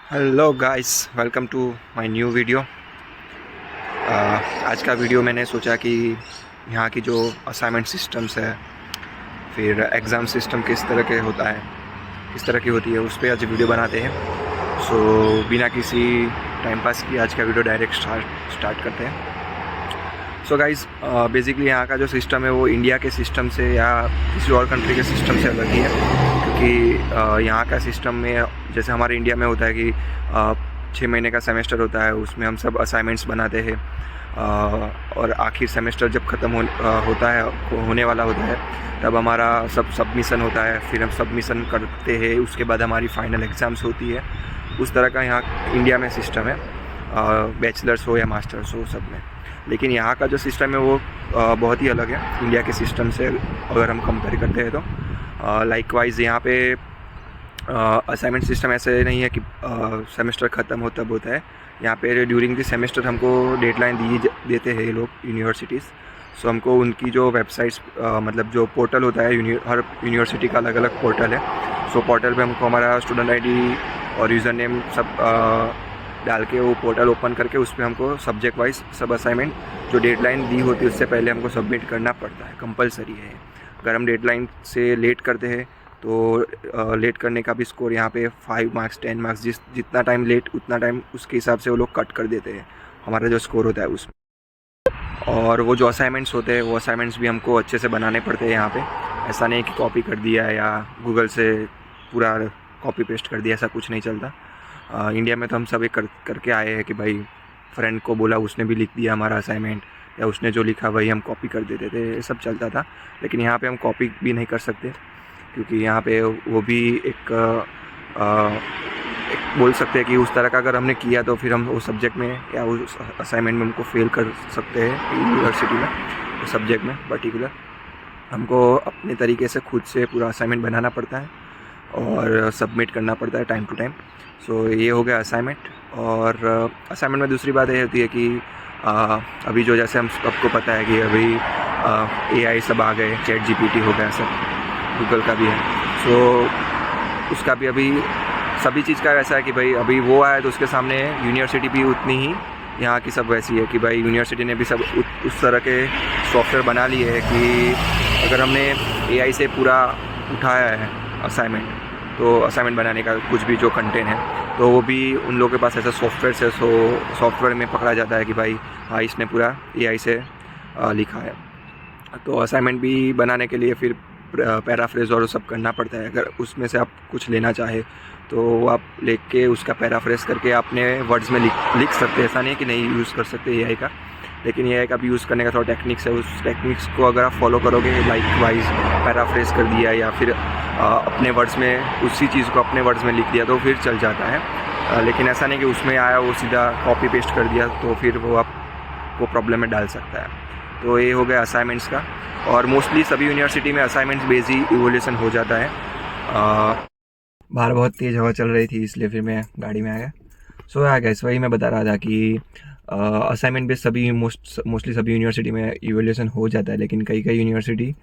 Hello guys, welcome to my new video. आज का video मैंने सोचा कि यहाँ की जो असाइनमेंट सिस्टम्स है, फिर एग्ज़ाम सिस्टम किस तरह के होता है, किस तरह की होती है, उस पर आज वीडियो बनाते हैं। सो बिना किसी टाइम पास किए आज का वीडियो डायरेक्ट स्टार्ट करते हैं। सो गाइस, बेसिकली यहाँ का जो सिस्टम है वो इंडिया के सिस्टम से या किसी और कंट्री के सिस्टम से अलग ही है, क्योंकि यहाँ का सिस्टम में जैसे हमारे इंडिया में होता है कि 6 महीने का सेमेस्टर होता है, उसमें हम सब असाइनमेंट्स बनाते हैं और आखिर सेमेस्टर जब ख़त्म होता है, होने वाला होता है, तब हमारा सब सबमिशन होता है। फिर हम सबमिशन करते हैं, उसके बाद हमारी फाइनल एग्ज़ाम्स होती है। उस तरह का यहाँ इंडिया में सिस्टम है, बैचलर्स हो या मास्टर्स हो, सब में। लेकिन यहाँ का जो सिस्टम है वो बहुत ही अलग है इंडिया के सिस्टम से, अगर हम कंपेयर करते हैं तो। लाइकवाइज यहाँ पे असाइनमेंट सिस्टम ऐसे नहीं है कि सेमेस्टर ख़त्म हो तब होता है। यहाँ पे ड्यूरिंग द सेमेस्टर हमको डेडलाइन देते हैं ये लोग यूनिवर्सिटीज़। सो हमको उनकी जो वेबसाइट्स, मतलब जो पोर्टल होता है, हर यूनिवर्सिटी का अलग अलग पोर्टल है। सो पोर्टल पे हमको हमारा स्टूडेंट आईडी और यूज़र नेम सब डाल के वो पोर्टल ओपन करके उस पर हमको सब्जेक्ट वाइज सब असाइनमेंट जो डेडलाइन दी होती है उससे पहले हमको सबमिट करना पड़ता है, कंपलसरी है। अगर हम डेडलाइन से लेट करते हैं तो लेट करने का भी स्कोर यहाँ पे 5 मार्क्स 10 मार्क्स, जितना टाइम लेट उतना टाइम उसके हिसाब से वो लोग कट कर देते हैं हमारा जो स्कोर होता है उसमें। और वो जो असाइनमेंट्स होते हैं वो असाइनमेंट्स भी हमको अच्छे से बनाने पड़ते हैं यहाँ पे। ऐसा नहीं कि कॉपी कर दिया है या गूगल से पूरा कॉपी पेस्ट कर दिया, ऐसा कुछ नहीं चलता। इंडिया में तो हम सब एक करके आए हैं कि भाई फ्रेंड को बोला, उसने भी लिख दिया हमारा असाइनमेंट, या उसने जो लिखा वही हम कॉपी कर देते थे, ये सब चलता था। लेकिन यहाँ पे हम कॉपी भी नहीं कर सकते, क्योंकि यहाँ पे वो भी एक बोल सकते हैं कि उस तरह का अगर हमने किया तो फिर हम उस सब्जेक्ट में या उस असाइनमेंट में हमको फेल कर सकते हैं यूनिवर्सिटी में, उस सब्जेक्ट में पर्टिकुलर। हमको अपने तरीके से खुद से पूरा असाइनमेंट बनाना पड़ता है और सबमिट करना पड़ता है टाइम टू टाइम। सो ये हो गया असाइनमेंट। और असाइनमेंट में दूसरी बात ये होती है कि अभी जो जैसे हम सबको पता है कि अभी AI सब आ गए, चैट GPT हो गया सब, गूगल का भी है। सो उसका भी अभी सभी चीज़ का ऐसा है कि भाई अभी वो आया तो उसके सामने यूनिवर्सिटी भी उतनी ही यहाँ की सब वैसी है कि भाई यूनिवर्सिटी ने भी सब उस तरह के सॉफ्टवेयर बना लिए है कि अगर हमने AI से पूरा उठाया है असाइनमेंट, तो असाइनमेंट बनाने का कुछ भी जो कंटेंट है, तो वो भी उन लोगों के पास ऐसा सॉफ्टवेयर से सॉफ्टवेयर में पकड़ा जाता है कि भाई हाँ, इसने पूरा AI से लिखा है। तो असाइनमेंट भी बनाने के लिए फिर पैराफ्रेज और सब करना पड़ता है। अगर उसमें से आप कुछ लेना चाहे तो आप लेके के उसका पैराफ्रेज करके अपने वर्ड्स में लिख सकते हैं। ऐसा नहीं है कि नहीं यूज़ कर सकते AI का, लेकिन AI का भी यूज़ करने का थोड़ा टेक्निक्स है। उस टेक्निक्स को अगर आप फॉलो करोगे, लाइक वाइज पैराफ्रेज कर दिया या फिर अपने वर्ड्स में उसी चीज़ को अपने वर्ड्स में लिख दिया, तो फिर चल जाता है। लेकिन ऐसा नहीं कि उसमें आया वो सीधा कॉपी पेस्ट कर दिया, तो फिर वो आपको प्रॉब्लम में डाल सकता है। तो ये हो गया असाइनमेंट्स का। और मोस्टली सभी यूनिवर्सिटी में असाइनमेंट्स बेस ही इवोल्यूशन हो जाता है। बाहर बहुत तेज़ हवा चल रही थी, इसलिए फिर मैं गाड़ी में आ गया। सो आ गया, वही मैं बता रहा था कि असाइनमेंट बेस सभी मोस्टली सभी यूनिवर्सिटी में इवोल्यूशन हो जाता है। लेकिन कई कई यूनिवर्सिटी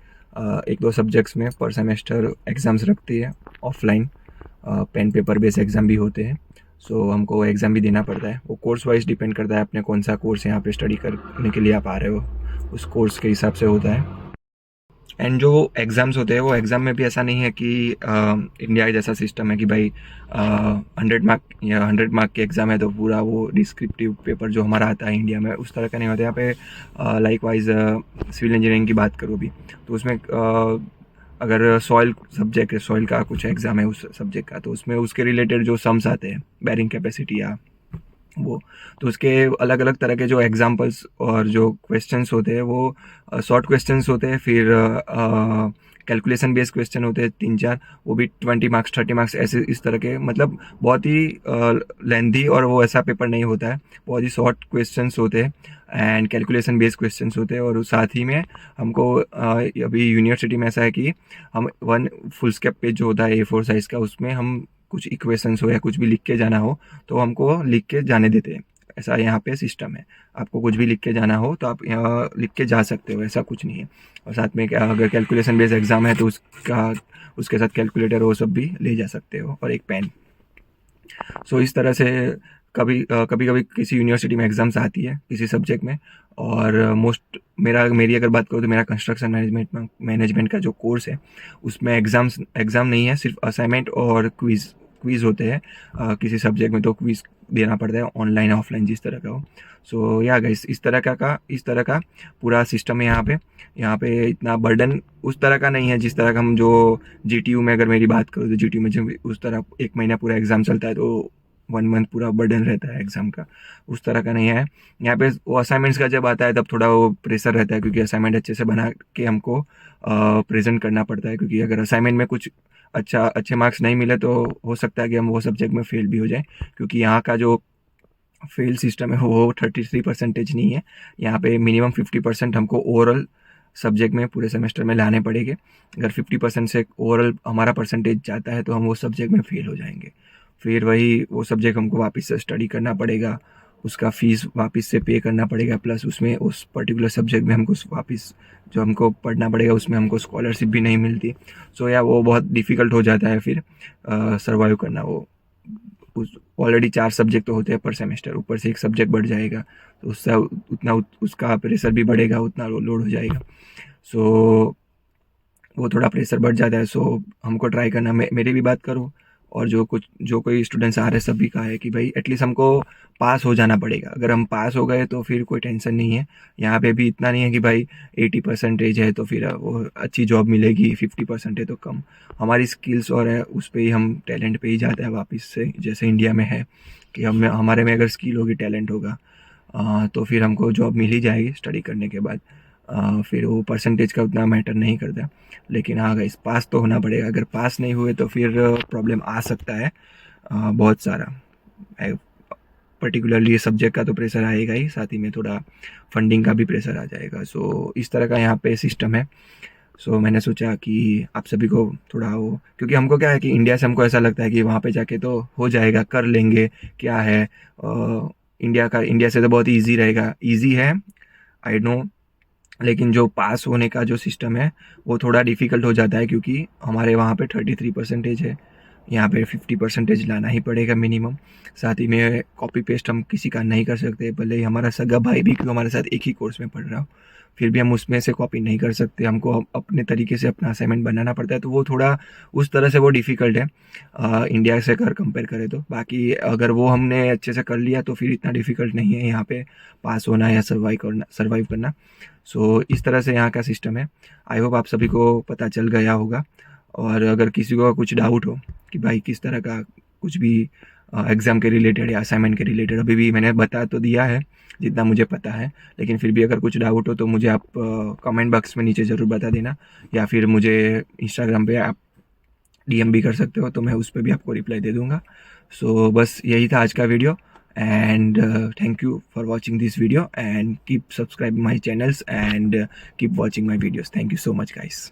एक दो सब्जेक्ट्स में पर सेमेस्टर एग्ज़ाम्स रखती है offline, pen paper base exam भी होते हैं। सो हमको एग्ज़ाम भी देना पड़ता है। वो कोर्स वाइज डिपेंड करता है अपने कौन सा कोर्स यहाँ पे स्टडी करने के लिए आप आ रहे हो, उस कोर्स के हिसाब से होता है। एंड जो एग्ज़ाम्स होते हैं वो एग्ज़ाम में भी ऐसा नहीं है कि इंडिया जैसा सिस्टम है कि भाई 100 मार्क या 100 मार्क के एग्ज़ाम है तो पूरा वो डिस्क्रिप्टिव पेपर जो हमारा आता है इंडिया में, उस तरह का नहीं होता। यहाँ पे लाइक वाइज सिविल इंजीनियरिंग की बात करूँ भी तो उसमें अगर सॉइल सब्जेक्ट है, सॉइल का कुछ एग्ज़ाम है उस सब्जेक्ट का, तो उसमें उसके रिलेटेड जो सम्स आते हैं, बैरिंग कैपेसिटी या वो, तो उसके अलग अलग तरह के जो एग्जांपल्स और जो क्वेश्चंस होते हैं वो शॉर्ट क्वेश्चंस होते हैं। फिर कैलकुलेशन बेस्ड क्वेश्चन होते हैं 3-4, वो भी 20 मार्क्स 30 मार्क्स ऐसे इस तरह के। मतलब बहुत ही लेंथी और वो ऐसा पेपर नहीं होता है, बहुत ही शॉर्ट क्वेश्चंस होते हैं एंड कैलकुलेशन बेस्ड क्वेश्चंस होते हैं। और साथ ही में हमको अभी यूनिवर्सिटी में ऐसा है कि हम वन फुल स्केप पेज जो होता है A4 साइज़ का, उसमें हम कुछ इक्वेशंस हो या कुछ भी लिख के जाना हो तो हमको लिख के जाने देते हैं। ऐसा यहाँ पे सिस्टम है, आपको कुछ भी लिख के जाना हो तो आप यहाँ लिख के जा सकते हो, ऐसा कुछ नहीं है। और साथ में अगर कैलकुलेशन बेस्ड एग्ज़ाम है तो उसके साथ कैलकुलेटर वो सब भी ले जा सकते हो और एक पेन। सो इस तरह से कभी कभी किसी यूनिवर्सिटी में एग्ज़ाम्स आती है किसी सब्जेक्ट में, और मेरी अगर बात करूँ तो मेरा कंस्ट्रक्शन मैनेजमेंट का जो कोर्स है उसमें एग्ज़ाम नहीं है, सिर्फ असाइनमेंट और क्विज़ होते हैं। किसी सब्जेक्ट में तो क्विज़ देना पड़ता है, ऑनलाइन ऑफलाइन जिस तरह का हो। सो या गाइस, इस तरह का पूरा सिस्टम है यहाँ पे इतना बर्डन उस तरह का नहीं है जिस तरह का हम जो जीटीयू में, अगर मेरी बात करूँ तो जीटीयू में जो उस तरह एक महीना पूरा एग्ज़ाम चलता है तो 1 मंथ पूरा बर्डन रहता है एग्ज़ाम का, उस तरह का नहीं है। यहाँ पे वो असाइनमेंट्स का जब आता है तब थोड़ा वो प्रेशर रहता है, क्योंकि असाइनमेंट अच्छे से बना के हमको प्रेजेंट करना पड़ता है, क्योंकि अगर असाइनमेंट में कुछ अच्छे मार्क्स नहीं मिले तो हो सकता है कि हम वो सब्जेक्ट में फेल भी हो जाए, क्योंकि यहाँ का जो फेल सिस्टम है वो 33% नहीं है। यहाँ पे मिनिमम 50% हमको ओवरऑल सब्जेक्ट में पूरे सेमेस्टर में लाने पड़ेंगे। अगर 50% से ओवरऑल हमारा परसेंटेज जाता है तो हम वो सब्जेक्ट में फेल हो जाएंगे। फिर वही वो सब्जेक्ट हमको वापस से स्टडी करना पड़ेगा, उसका फ़ीस वापस से पे करना पड़ेगा, प्लस उसमें उस पर्टिकुलर सब्जेक्ट में हमको वापस जो हमको पढ़ना पड़ेगा उसमें हमको स्कॉलरशिप भी नहीं मिलती। सो या वो बहुत डिफ़िकल्ट हो जाता है फिर सर्वाइव करना। वो उस ऑलरेडी 4 सब्जेक्ट तो होते हैं पर सेमेस्टर, ऊपर से एक सब्जेक्ट बढ़ जाएगा तो उससे उसका प्रेशर भी बढ़ेगा, उतना लोड हो जाएगा। सो वो थोड़ा प्रेशर बढ़ जाता है। सो हमको ट्राई करना, मेरी भी बात करूँ और जो कोई स्टूडेंट्स आ रहे सभी का है कि भाई एटलीस्ट हमको पास हो जाना पड़ेगा। अगर हम पास हो गए तो फिर कोई टेंशन नहीं है। यहाँ पे भी इतना नहीं है कि भाई 80% है तो फिर वो अच्छी जॉब मिलेगी, 50% है तो कम। हमारी स्किल्स और है उस पर ही, हम टैलेंट पे ही जाते हैं वापस से, जैसे इंडिया में है कि हमारे में अगर स्किल होगी, टैलेंट होगा तो फिर हमको जॉब मिल ही जाएगी स्टडी करने के बाद। फिर वो परसेंटेज का उतना मैटर नहीं करता। लेकिन हाँ गाइस, पास तो होना पड़ेगा। अगर पास नहीं हुए तो फिर प्रॉब्लम आ सकता है बहुत सारा। पर्टिकुलरली ये सब्जेक्ट का तो प्रेशर आएगा ही, साथ ही में थोड़ा फंडिंग का भी प्रेशर आ जाएगा। सो इस तरह का यहाँ पे सिस्टम है। सो मैंने सोचा कि आप सभी को थोड़ा वो, क्योंकि हमको क्या है कि इंडिया से हमको ऐसा लगता है कि वहाँ पे जाके तो हो जाएगा, कर लेंगे, क्या है इंडिया से तो बहुत ईजी रहेगा। ईजी है, आई नो, लेकिन जो पास होने का जो सिस्टम है वो थोड़ा डिफ़िकल्ट हो जाता है, क्योंकि हमारे वहाँ पे 33% है, यहाँ पे 50% लाना ही पड़ेगा मिनिमम। साथ ही में कॉपी पेस्ट हम किसी का नहीं कर सकते, भले ही हमारा सगा भाई भी क्यों हमारे साथ एक ही कोर्स में पढ़ रहा हो, फिर भी हम उसमें से कॉपी नहीं कर सकते। हमको अपने तरीके से अपना असाइनमेंट बनाना पड़ता है, तो वो थोड़ा उस तरह से वो डिफ़िकल्ट है इंडिया से अगर कंपेयर करें तो। बाकी अगर वो हमने अच्छे से कर लिया तो फिर इतना डिफ़िकल्ट नहीं है यहाँ पे पास होना या सर्वाइव करना। सो इस तरह से यहाँ का सिस्टम है। आई होप आप सभी को पता चल गया होगा। और अगर किसी को कुछ डाउट हो कि भाई किस तरह का कुछ भी एग्ज़ाम के रिलेटेड या असाइनमेंट के रिलेटेड, अभी भी मैंने बता तो दिया है जितना मुझे पता है, लेकिन फिर भी अगर कुछ डाउट हो तो मुझे आप कमेंट बॉक्स में नीचे ज़रूर बता देना, या फिर मुझे इंस्टाग्राम पे आप डीएम भी कर सकते हो, तो मैं उस पर भी आपको रिप्लाई दे दूँगा। सो बस यही था आज का video, and thank you for watching this video, and keep subscribing my channels and keep watching my videos. Thank you so much guys.